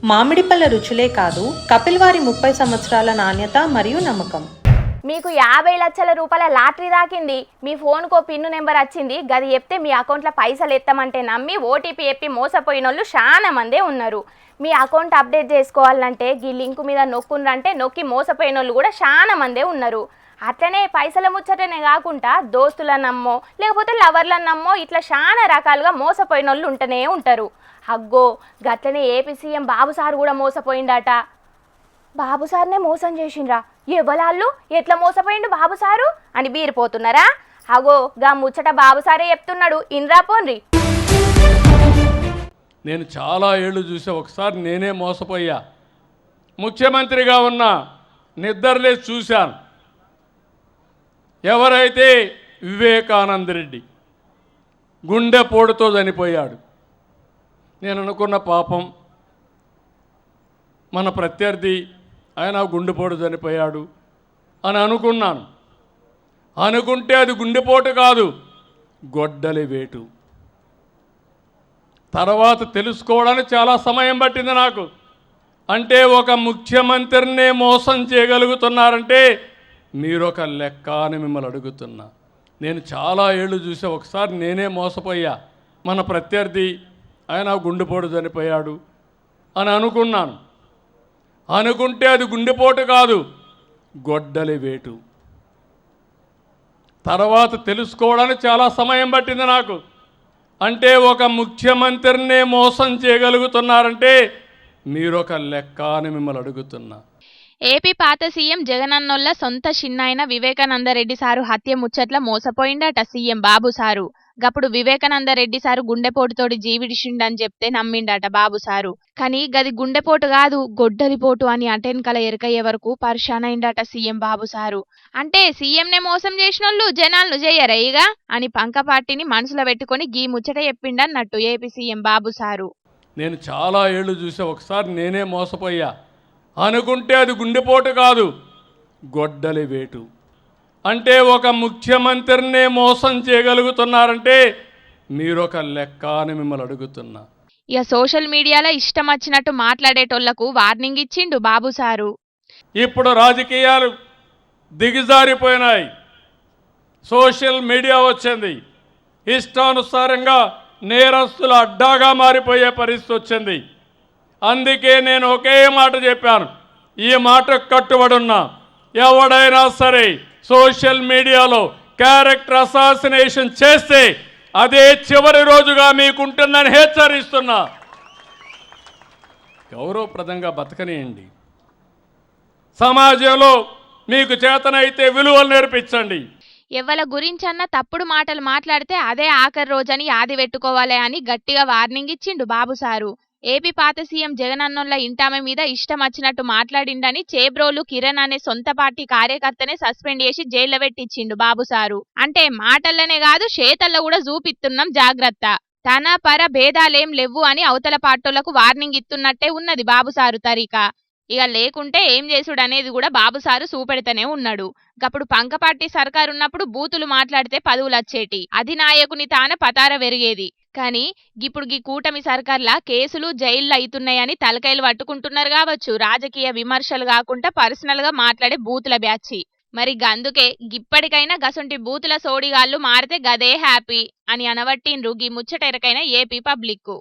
మామిడిపళ్ళ రుచులే కాదు, కపిల్ వారి 30 సంవత్సరాల నాణ్యత మరియు నమ్మకం. మీకు 50 లక్షల రూపాయల లాటరీ దాకింది, మీ ఫోన్కో పిన్ను నెంబర్ వచ్చింది, గది చెప్తే మీ అకౌంట్లో పైసలు ఎత్తామంటే నమ్మి ఓటీపీ చెప్పి మోసపోయిన వాళ్ళు చాలా మందే ఉన్నారు. మీ అకౌంట్ అప్డేట్ చేసుకోవాలంటే ఈ లింక్ మీద నొక్కుండ్రంటే నొక్కి మోసపోయిన వాళ్ళు కూడా చాలా మందే ఉన్నారు. అట్లనే పైసల ముచ్చటనే కాకుండా దోస్తులను నమ్మో లేకపోతే లవర్లను నమ్మో ఇట్లా చాలా రకాలుగా మోసపోయిన వాళ్ళు ఉంటూనే ఉంటారు. అగ్గో గట్లనే ఏపీ సీఎం బాబు సార్ కూడా మోసపోయిందట. బాబు సార్నే మోసం చేసిండ్రా, ఎవలాళ్ళు ఎట్లా మోసపోయిండు బాబు సారు అని బీరిపోతున్నారా? అగో గా ముచ్చట బాబు సారే చెప్తున్నాడు, ఇన్రా పోన్రి. నేను చాలా ఏళ్ళు చూసా, ఒకసారి నేనే మోసపోయా. ముఖ్యమంత్రిగా ఉన్నా నిద్రలేసి చూశాను. ఎవరైతే వివేకానంద రెడ్డి గుండెపోటుతో చనిపోయాడు, నేను అనుకున్న పాపం మన ప్రత్యర్థి ఆయన గుండెపోటు చనిపోయాడు అని అనుకున్నాను. అనుకుంటే అది గుండెపోటు కాదు, గొడ్డలి వేటు. తర్వాత తెలుసుకోవడానికి చాలా సమయం పట్టింది నాకు. అంటే ఒక ముఖ్యమంత్రినే మోసం చేయగలుగుతున్నారంటే మీరొక లెక్క అని మిమ్మల్ని అడుగుతున్నా. నేను చాలా ఏళ్ళు చూసా, ఒకసారి నేనే మోసపోయా. మన ప్రత్యర్థి ఆయన గుండెపోటు చనిపోయాడు అని అనుకున్నాను. అనుకుంటే అది గుండెపోటు కాదు, గొడ్డలి వేటు. తర్వాత తెలుసుకోవడానికి చాలా సమయం పట్టింది నాకు. అంటే ఒక ముఖ్యమంత్రినే మోసం చేయగలుగుతున్నారంటే మీరొక లెక్క అని మిమ్మల్ని అడుగుతున్నా. ఏపీ పాత సీఎం జగనన్నోళ్ళ సొంత చిన్నాయన వివేకానందరెడ్డి సారు హత్య ముచ్చట్ల మోసపోయిండట సీఎం బాబు సారు. గప్పుడు వివేకానందరెడ్డి సారు గుండెపోటుతోటి జీవిడిచిండని చెప్తే నమ్మిండట బాబు సారు. కానీ గది గుండెపోటు కాదు, గొడ్డలిపోటు అని అటెన్కల ఎరకయ్యే వరకు పరిశానైండట సీఎం బాబు సారు. అంటే సీఎంనే మోసం చేసినోళ్ళు జనాలను చేయరా ఇక అని పంకపార్టీని మనసులో పెట్టుకొని గీ ముచ్చట చెప్పిండన్నట్టు ఏపీ సీఎం బాబు సారు. నేను చాలా ఏళ్ళు చూసా, ఒకసారి నేనే మోసపోయా. అనుకుంటే అది గుండెపోటు కాదు, గొడ్డలి వేటు. అంటే ఒక ముఖ్యమంత్రినే మోసం చేయగలుగుతున్నారంటే మీరొక లెక్క అని మిమ్మల్ని అడుగుతున్నా. ఇక సోషల్ మీడియాలో ఇష్టం వచ్చినట్టు మాట్లాడేటోళ్లకు వార్నింగ్ ఇచ్చిండు బాబు సారు. ఇప్పుడు రాజకీయాలు దిగజారిపోయినాయి, సోషల్ మీడియా వచ్చింది, ఇష్టానుసారంగా నేరస్తుల అడ్డాగా మారిపోయే పరిస్థితి వచ్చింది. అందుకే నేను ఒకే మాట చెప్పాను, ఈ మాటకు కట్టుబడి ఉన్నా. ఎవడైనా సరే సోషల్ మీడియాలో క్యారెక్టర్ అసాసినేషన్ చేస్తే అదే చివరి రోజుగా మీకుంటుందని హెచ్చరిస్తున్నా. గౌరవప్రదంగా బతకనియండి, సమాజంలో మీకు చేతనైతే విలువలు నేర్పించండి. ఎవల గురించన్నా తప్పుడు మాటలు మాట్లాడితే అదే ఆఖరి రోజని యాది పెట్టుకోవాలి అని గట్టిగా వార్నింగ్ ఇచ్చిండు బాబు సారు. ఏపీ పాత సీఎం జగనన్నోళ్ళ ఇంటామె మీద ఇష్టం వచ్చినట్టు మాట్లాడిండని చేబ్రోలు కిరణ్ అనే సొంత పార్టీ కార్యకర్తనే సస్పెండ్ చేసి జైల్లో పెట్టించిండు బాబు సారు. అంటే మాటల్లనే కాదు చేతల్లో కూడా చూపిస్తున్నాం జాగ్రత్త, తన పర భేదాలేం లేవు అని అవతల పార్టీలకు వార్నింగ్ ఇస్తున్నట్టే ఉన్నది బాబు సారు తరీకా. ఇక లేకుంటే ఏం చేసుడు అనేది కూడా బాబు సారు చూపెడతానే ఉన్నాడు. గప్పుడు పంకపార్టీ సర్కారు ఉన్నప్పుడు బూతులు మాట్లాడితే పదవులు వచ్చేటి, అధినాయకుని తాన పతార వెరిగేది. కానీ ఇప్పుడు ఈ కూటమి సర్కార్లా కేసులు జైళ్ళు అవుతున్నాయని తలకాయలు పట్టుకుంటున్నారు కావచ్చు రాజకీయ విమర్శలు కాకుండా పర్సనల్ గా మాట్లాడే బూతుల బ్యాచి. మరి గందుకే ఇప్పటికైనా గసొంటి బూతుల సోడిగాళ్ళు మారితే గదే హ్యాపీ అని అనవట్టిండ్రు గీ ముచ్చటెరకైన ఏపీ పబ్లిక్.